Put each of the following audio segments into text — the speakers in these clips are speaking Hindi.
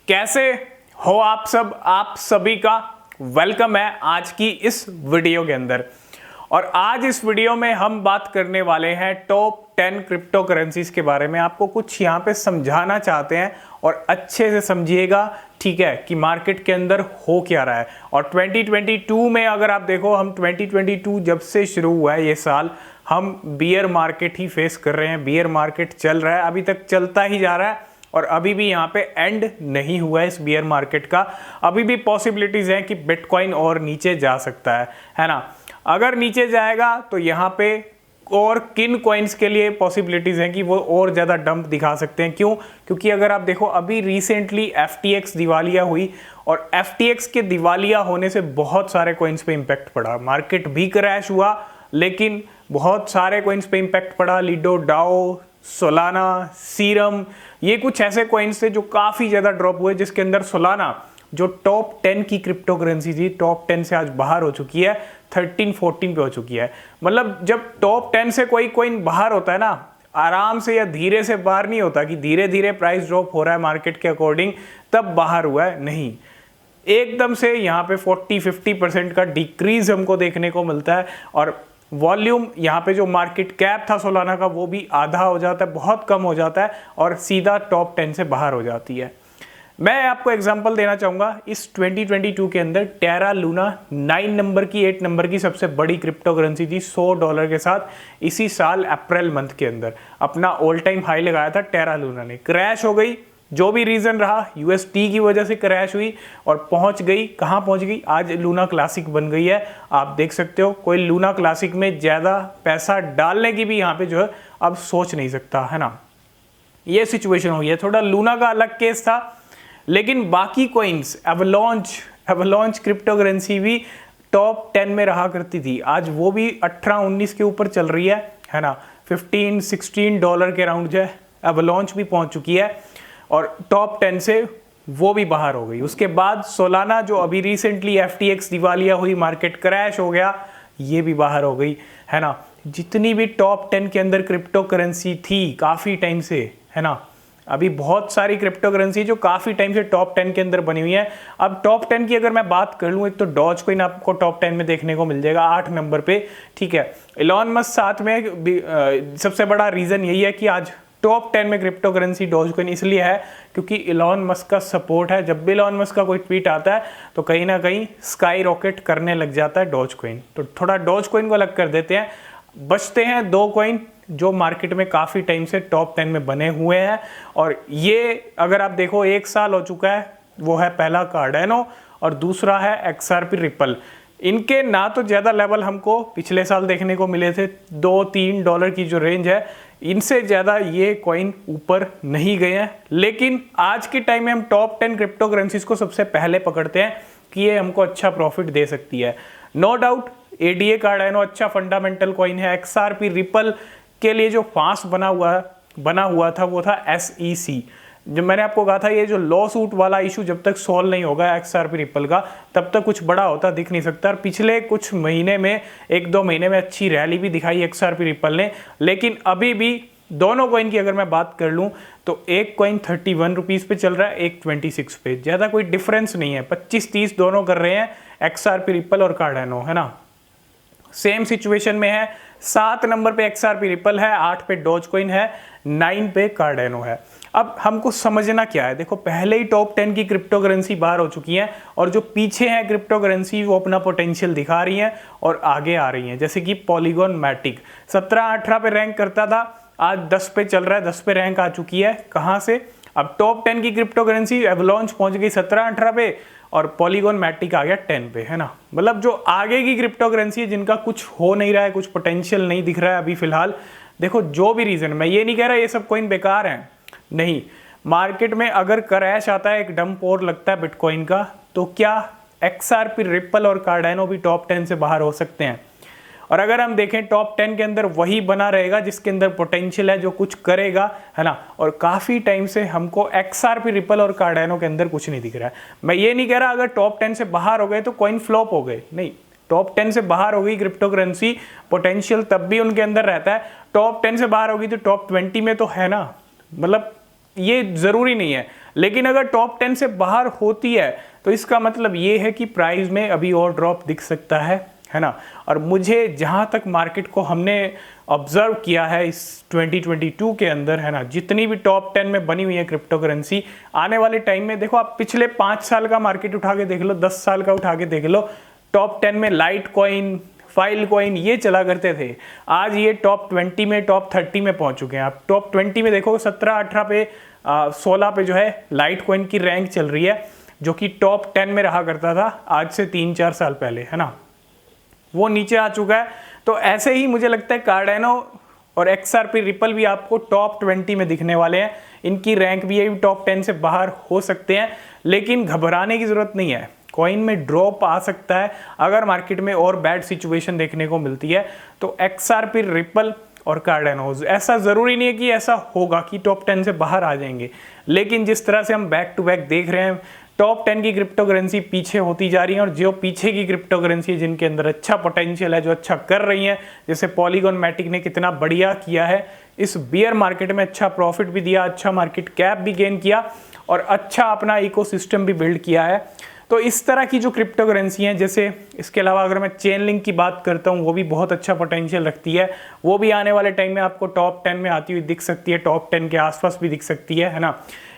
कैसे हो आप सब? आप सभी का वेलकम है आज की इस वीडियो के अंदर। और आज इस वीडियो में हम बात करने वाले हैं टॉप 10 क्रिप्टो करेंसीज के बारे में। आपको कुछ यहाँ पे समझाना चाहते हैं और अच्छे से समझिएगा, ठीक है, कि मार्केट के अंदर हो क्या रहा है। और 2022 में अगर आप देखो, हम 2022 जब से शुरू हुआ है ये साल, हम बियर मार्केट ही फेस कर रहे हैं। बियर मार्केट चल रहा है, अभी तक चलता ही जा रहा है और अभी भी यहाँ पे एंड नहीं हुआ है इस बियर मार्केट का। अभी भी पॉसिबिलिटीज हैं कि बिटकॉइन और नीचे जा सकता है ना। अगर नीचे जाएगा तो यहाँ पे और किन कॉइन्स के लिए पॉसिबिलिटीज हैं कि वो और ज़्यादा डंप दिखा सकते हैं। क्यों? क्योंकि अगर आप देखो, अभी रिसेंटली FTX दिवालिया हुई और FTX के दिवालिया होने से बहुत सारे कॉइन्स पे इम्पैक्ट पड़ा। मार्केट भी क्रैश हुआ लेकिन बहुत सारे कॉइन्स पे इम्पैक्ट पड़ा। लिडो, डाओ, सोलाना, सीरम, ये कुछ ऐसे कॉइन्स थे जो काफ़ी ज़्यादा ड्रॉप हुए, जिसके अंदर सोलाना जो टॉप 10 की क्रिप्टो करेंसी थी, टॉप 10 से आज बाहर हो चुकी है, 13-14 पे हो चुकी है। मतलब जब टॉप 10 से कोई कॉइन बाहर होता है ना, आराम से या धीरे से बाहर नहीं होता कि धीरे धीरे प्राइस ड्रॉप हो रहा है मार्केट के अकॉर्डिंग तब बाहर हुआ है, नहीं, एकदम से यहाँ पे 40-50% का डिक्रीज हमको देखने को मिलता है। और वॉल्यूम यहाँ पे जो मार्केट कैप था सोलाना का, वो भी आधा हो जाता है, बहुत कम हो जाता है और सीधा टॉप 10 से बाहर हो जाती है। मैं आपको एग्जांपल देना चाहूँगा, इस 2022 के अंदर टेरा लूना 9 नंबर की 8 नंबर की सबसे बड़ी क्रिप्टो करेंसी थी। $100 के साथ इसी साल अप्रैल मंथ के अंदर अपना ऑल टाइम हाई लगाया था टेरा लूना ने। क्रैश हो गई, जो भी रीज़न रहा, UST की वजह से क्रैश हुई और पहुंच गई, कहाँ पहुंच गई, आज लूना क्लासिक बन गई है। आप देख सकते हो, कोई लूना क्लासिक में ज़्यादा पैसा डालने की भी यहाँ पे जो है अब सोच नहीं सकता, है ना। ये सिचुएशन हो गई है। थोड़ा लूना का अलग केस था, लेकिन बाकी कॉइन्स, एवलांच क्रिप्टो करेंसी भी टॉप 10 में रहा करती थी, आज वो भी 18-19 के ऊपर चल रही है ना। $15-16 के राउंड जो है एवलांच भी पहुंच चुकी है और टॉप 10 से वो भी बाहर हो गई। उसके बाद सोलाना जो अभी रिसेंटली FTX दिवालिया हुई, मार्केट क्रैश हो गया, ये भी बाहर हो गई, है ना। जितनी भी टॉप 10 के अंदर क्रिप्टो करेंसी थी काफ़ी टाइम से, है ना, अभी बहुत सारी क्रिप्टो करेंसी जो काफ़ी टाइम से टॉप 10 के अंदर बनी हुई है। अब टॉप 10 की अगर मैं बात कर लूँ, एक तो डॉज कॉइन आपको टॉप 10 में देखने को मिल जाएगा 8 नंबर पे, ठीक है। इलॉन मस्क साथ में, सबसे बड़ा रीज़न यही है कि आज टॉप 10 में क्रिप्टो करेंसी डॉज कॉइन इसलिए है क्योंकि इलॉन मस्क का सपोर्ट है। जब भी इलॉन मस्क का कोई ट्वीट आता है तो कहीं ना कहीं स्काई रॉकेट करने लग जाता है डॉज कॉइन। तो थोड़ा डॉज कॉइन को अलग कर देते हैं। बचते हैं दो कॉइन जो मार्केट में काफ़ी टाइम से टॉप 10 में बने हुए हैं और ये अगर आप देखो 1 साल हो चुका है। वो है पहला कार्डेनो और दूसरा है XRP रिपल। इनके ना तो ज़्यादा लेवल हमको पिछले साल देखने को मिले थे, $2-3 की जो रेंज है, इनसे ज़्यादा ये कॉइन ऊपर नहीं गए हैं। लेकिन आज के टाइम में हम टॉप 10 क्रिप्टो करेंसीज को सबसे पहले पकड़ते हैं कि ये हमको अच्छा प्रॉफिट दे सकती है। नो डाउट ADA कार्डेनो अच्छा फंडामेंटल कॉइन है। XRP रिपल के लिए जो फास्ट बना हुआ था वो था SEC। जब मैंने आपको कहा था ये जो लॉ सूट वाला इशू जब तक सॉल्व नहीं होगा XRP रिपल का, तब तक कुछ बड़ा होता दिख नहीं सकता। और पिछले कुछ महीने में, 1-2 महीने में अच्छी रैली भी दिखाई XRP रिपल ने। लेकिन अभी भी दोनों कॉइन की अगर मैं बात कर लूँ तो एक कॉइन 31 रुपीज़ पे चल रहा है, एक 26 पे। ज़्यादा कोई डिफरेंस नहीं है, 25-30 दोनों कर रहे हैं, XRP रिपल और कार्डेनो, है ना। सेम सिचुएशन में है। 7 नंबर पे XRP रिपल है, 8 पे डॉज कॉइन है, 9 पे कार्डेनो है। अब हमको समझना क्या है, देखो पहले ही टॉप 10 की क्रिप्टो करेंसी बाहर हो चुकी हैं और जो पीछे हैं क्रिप्टो करेंसी वो अपना पोटेंशियल दिखा रही हैं और आगे आ रही हैं। जैसे कि पॉलीगॉन मैटिक 17-18 पे रैंक करता था, आज 10 पे चल रहा है, 10 पे रैंक आ चुकी है। कहाँ से? अब टॉप 10 की क्रिप्टो करेंसी एवलांच पहुंच गई 17-18 पे और पॉलीगॉन मैटिक आ गया 10 पे, है ना। मतलब जो आगे की क्रिप्टो करेंसी है जिनका कुछ हो नहीं रहा है, कुछ पोटेंशियल नहीं दिख रहा है अभी फिलहाल, देखो जो भी रीज़न, मैं ये नहीं कह रहा ये सब कॉइन बेकार हैं, नहीं। मार्केट में अगर क्रैश आता है, एक डंप और लगता है बिटकॉइन का, तो क्या XRP रिपल और कार्डेनो भी टॉप 10 से बाहर हो सकते हैं? और अगर हम देखें टॉप 10 के अंदर वही बना रहेगा जिसके अंदर पोटेंशियल है, जो कुछ करेगा, है ना। और काफ़ी टाइम से हमको XRP रिपल और कार्डेनो के अंदर कुछ नहीं दिख रहा है। मैं ये नहीं कह रहा अगर टॉप 10 से बाहर हो गए तो कॉइन फ्लॉप हो गए, नहीं। टॉप 10 से बाहर हो गई क्रिप्टो करेंसी, पोटेंशियल तब भी उनके अंदर रहता है। टॉप 10 से बाहर होगी तो टॉप 20 में तो है ना, मतलब ये ज़रूरी नहीं है। लेकिन अगर टॉप 10 से बाहर होती है तो इसका मतलब ये है कि प्राइस में अभी और ड्रॉप दिख सकता है ना। और मुझे जहाँ तक मार्केट को हमने ऑब्जर्व किया है इस 2022 के अंदर, है ना, जितनी भी टॉप 10 में बनी हुई है क्रिप्टो करेंसी, आने वाले टाइम में देखो, आप पिछले 5 साल का मार्केट उठा के देख लो, 10 साल का उठा के देख लो, टॉप 10 में लाइट कॉइन, फाइल कॉइन ये चला करते थे। आज ये टॉप 20 में, टॉप 30 में पहुंच चुके हैं। आप टॉप 20 में देखो 17-18 पे 16 पे जो है लाइट कॉइन की रैंक चल रही है, जो कि टॉप 10 में रहा करता था आज से 3-4 साल पहले, है ना, वो नीचे आ चुका है। तो ऐसे ही मुझे लगता है कार्डेनो और XRP रिपल भी आपको टॉप 20 में दिखने वाले हैं। इनकी रैंक भी ये टॉप 10 से बाहर हो सकते हैं, लेकिन घबराने की जरूरत नहीं है। कॉइन में ड्रॉप आ सकता है अगर मार्केट में और बैड सिचुएशन देखने को मिलती है। तो XRP, रिपल और कार्डेनो, ऐसा ज़रूरी नहीं है कि ऐसा होगा कि टॉप 10 से बाहर आ जाएंगे, लेकिन जिस तरह से हम बैक टू बैक देख रहे हैं, टॉप 10 की क्रिप्टो करेंसी पीछे होती जा रही है, और जो पीछे की क्रिप्टो करेंसी है जिनके अंदर अच्छा पोटेंशियल है, जो अच्छा कर रही हैं, जैसे पॉलीगॉन मैटिक ने कितना बढ़िया किया है इस बियर मार्केट में, अच्छा प्रॉफिट भी दिया, अच्छा मार्केट कैप भी गेन किया और अच्छा अपना इकोसिस्टम भी बिल्ड किया है। तो इस तरह की जो क्रिप्टो करेंसी हैं, जैसे इसके अलावा अगर मैं चेन लिंक की बात करता हूँ, वो भी बहुत अच्छा पोटेंशियल रखती है, वो भी आने वाले टाइम में आपको टॉप 10 में आती हुई दिख सकती है, टॉप 10 के आसपास भी दिख सकती है ना।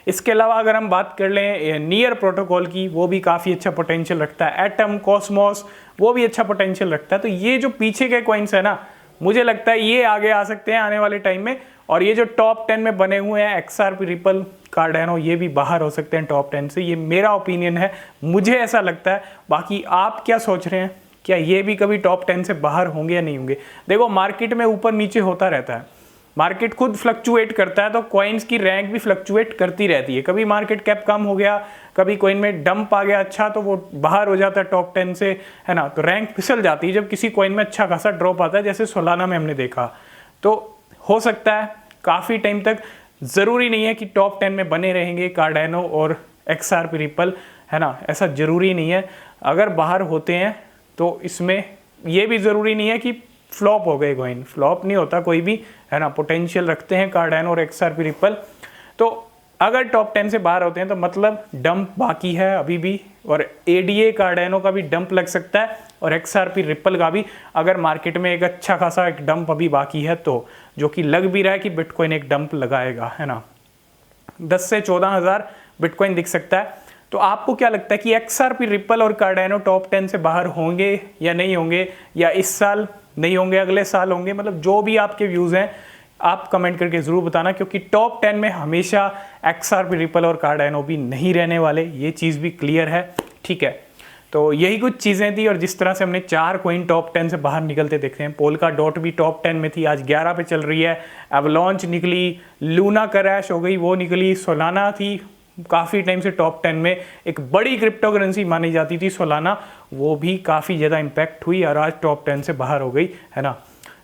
इसके अलावा अगर हम बात कर लें नियर प्रोटोकॉल की, वो भी काफ़ी अच्छा पोटेंशियल रखता है, एटम, कॉस्मोस, वो भी अच्छा पोटेंशियल रखता है। तो ये जो पीछे के कॉइन्स है ना, मुझे लगता है ये आगे आ सकते हैं आने वाले टाइम में, और ये जो टॉप 10 में बने हुए हैं XRP, रिपल, कार्डेनो, ये भी बाहर हो सकते हैं टॉप 10 से। ये मेरा ओपिनियन है, मुझे ऐसा लगता है। बाकी आप क्या सोच रहे हैं, क्या ये भी कभी टॉप 10 से बाहर होंगे या नहीं होंगे? देखो, मार्केट में ऊपर नीचे होता रहता है, मार्केट खुद फ्लक्चुएट करता है, तो कॉइन्स की रैंक भी फ्लक्चुएट करती रहती है। कभी मार्केट कैप कम हो गया, कभी कॉइन में डंप आ गया अच्छा, तो वो बाहर हो जाता है टॉप 10 से, है ना, तो रैंक फिसल जाती है जब किसी कॉइन में अच्छा खासा ड्रॉप आता है, जैसे सोलाना में हमने देखा। तो हो सकता है काफ़ी टाइम तक, ज़रूरी नहीं है कि टॉप 10 में बने रहेंगे कार्डेनो और XRP, रिपल, है ना, ऐसा ज़रूरी नहीं है। अगर बाहर होते हैं तो इसमें ये भी ज़रूरी नहीं है कि फ्लॉप हो गए कॉइन, फ्लॉप नहीं होता कोई भी, है ना, पोटेंशियल रखते हैं कार्डेनो और XRP, रिपल। तो अगर टॉप 10 से बाहर होते हैं तो मतलब डंप बाकी है अभी भी, और ADA कार्डेनो का भी डंप लग सकता है, और XRP, रिपल का भी, अगर मार्केट में एक अच्छा खासा एक डंप अभी बाकी है तो, जो कि लग भी रहा है कि बिटकॉइन एक डंप लगाएगा, है ना, 10 से 14 हज़ार बिटकॉइन दिख सकता है। तो आपको क्या लगता है कि XRP, रिपल और कार्डेनो टॉप 10 से बाहर होंगे या नहीं होंगे, या इस साल नहीं होंगे, अगले साल होंगे? मतलब जो भी आपके व्यूज़ हैं आप कमेंट करके ज़रूर बताना, क्योंकि टॉप 10 में हमेशा XRP, रिपल और कार्डेनो भी नहीं रहने वाले, ये चीज़ भी क्लियर है, ठीक है। तो यही कुछ चीज़ें थी, और जिस तरह से हमने 4 कॉइन टॉप 10 से बाहर निकलते देखे हैं। पोल्का डॉट भी टॉप 10 में थी, आज 11 पे चल रही है। एवलॉन्च निकली, लूना क्रैश हो गई, वो निकली। सोलाना थी काफ़ी टाइम से टॉप 10 में, एक बड़ी क्रिप्टो करेंसी मानी जाती थी सोलाना, वो भी काफ़ी ज़्यादा इम्पैक्ट हुई और आज टॉप 10 से बाहर हो गई, है ना।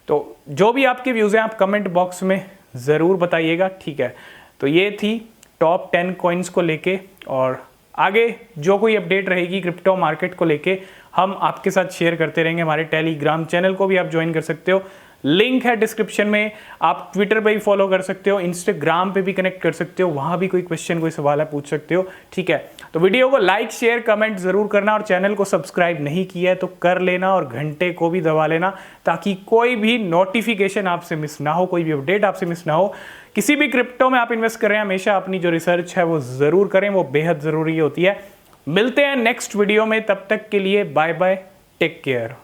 तो जो भी आपके व्यूज़ हैं आप कमेंट बॉक्स में ज़रूर बताइएगा, ठीक है। तो ये थी टॉप 10 कॉइन्स को लेके, और आगे जो कोई अपडेट रहेगी क्रिप्टो मार्केट को लेके हम आपके साथ शेयर करते रहेंगे। हमारे टेलीग्राम चैनल को भी आप ज्वाइन कर सकते हो, लिंक है डिस्क्रिप्शन में। आप ट्विटर पे भी फॉलो कर सकते हो, इंस्टाग्राम पे भी कनेक्ट कर सकते हो, वहाँ भी कोई क्वेश्चन, कोई सवाल है पूछ सकते हो, ठीक है। तो वीडियो को लाइक, शेयर, कमेंट ज़रूर करना, और चैनल को सब्सक्राइब नहीं किया है तो कर लेना, और घंटे को भी दबा लेना, ताकि कोई भी नोटिफिकेशन आपसे मिस ना हो, कोई भी अपडेट आपसे मिस ना हो। किसी भी क्रिप्टो में आप इन्वेस्ट करें, हमेशा अपनी जो रिसर्च है वो ज़रूर करें, वो बेहद ज़रूरी होती है। मिलते हैं नेक्स्ट वीडियो में, तब तक के लिए बाय बाय, टेक केयर।